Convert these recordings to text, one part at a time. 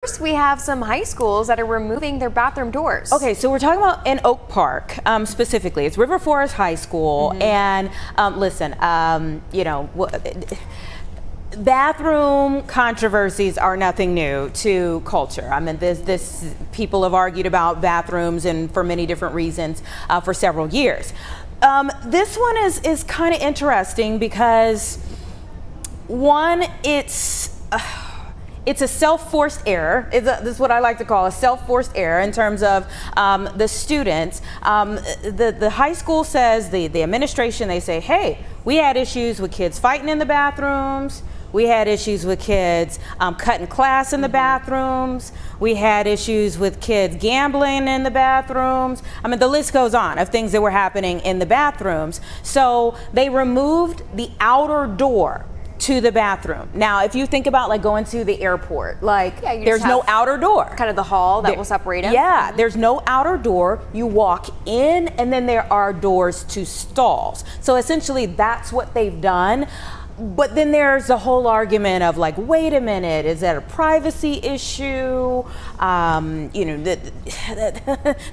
first, we have some high schools that are removing their bathroom doors. Okay, so we're talking about in Oak Park specifically. It's River Forest High School, and listen, you know, bathroom controversies are nothing new to culture. I mean, this people have argued about bathrooms and for many different reasons for several years. This one is kind of interesting because one, it's a self-forced error. This is what I like to call a self-forced error in terms of the students. The high school says, the administration, they say, hey, we had issues with kids fighting in the bathrooms. We had issues with kids cutting class in the bathrooms. We had issues with kids gambling in the bathrooms. I mean, the list goes on of things that were happening in the bathrooms. So they removed the outer door to the bathroom. Now, if you think about like going to the airport, like there's no outer door. Kind of the hall that will separate them. Yeah, there's no outer door. You walk in and then there are doors to stalls. So essentially that's what they've done. But then there's a whole argument of like, wait a minute, is that a privacy issue? You know,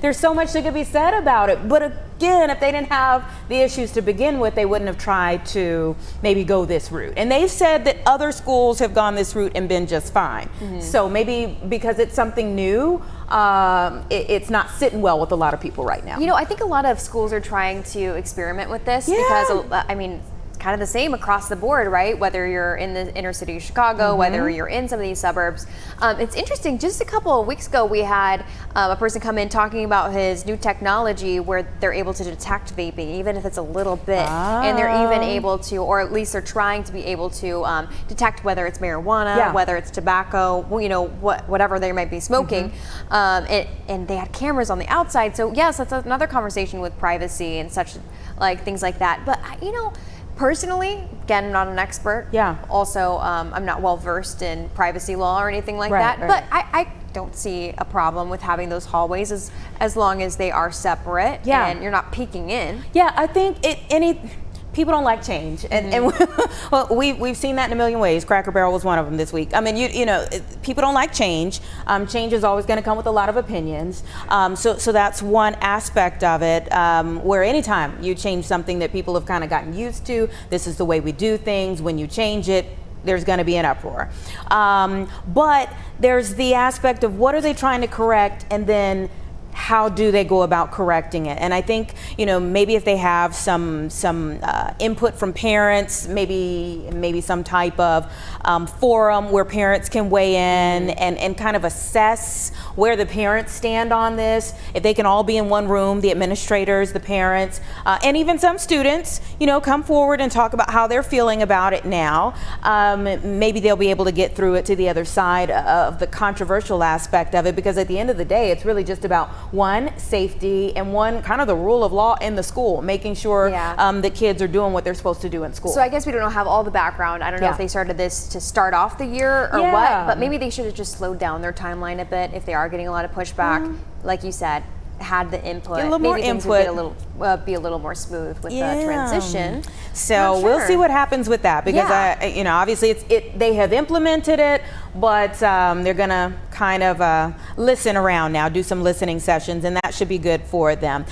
there's so much that could be said about it. But again, if they didn't have the issues to begin with, they wouldn't have tried to maybe go this route. And they've said that other schools have gone this route and been just fine. So maybe because it's something new, it's not sitting well with a lot of people right now. You know, I think a lot of schools are trying to experiment with this because, I mean, kind of the same across the board, right? Whether you're in the inner city of Chicago, whether you're in some of these suburbs. It's interesting, just a couple of weeks ago, we had a person come in talking about his new technology where they're able to detect vaping, even if it's a little bit, and they're even able to, or at least they're trying to be able to detect whether it's marijuana, whether it's tobacco, you know, whatever they might be smoking. And they had cameras on the outside. So yes, that's another conversation with privacy and such, like things like that. But you know, personally, again, I'm not an expert. Also, I'm not well versed in privacy law or anything like that. But I don't see a problem with having those hallways as long as they are separate and you're not peeking in. Yeah, I think people don't like change, and well, we've seen that in a million ways. Cracker Barrel was one of them this week. I mean, you know, people don't like change. Change is always going to come with a lot of opinions. So that's one aspect of it. Where anytime you change something that people have kind of gotten used to, this is the way we do things. When you change it, there's going to be an uproar. But there's the aspect of what are they trying to correct, and then how do they go about correcting it? And I think, you know, maybe if they have some input from parents, maybe some type of forum where parents can weigh in and kind of assess where the parents stand on this. If they can all be in one room, the administrators, the parents, and even some students, you know, come forward and talk about how they're feeling about it now. Maybe they'll be able to get through it to the other side of the controversial aspect of it, because at the end of the day, it's really just about one, safety, and one, kind of the rule of law in the school, making sure that kids are doing what they're supposed to do in school. So I guess we don't have all the background. I don't know if they started this to start off the year or what, but maybe they should have just slowed down their timeline a bit if they are getting a lot of pushback. Like you said, had the input. A little more input. Would be a little more smooth with the transition. So we'll see what happens with that, because you know, obviously they have implemented it, but they're gonna kind of listen around now, do some listening sessions, and that should be good for them.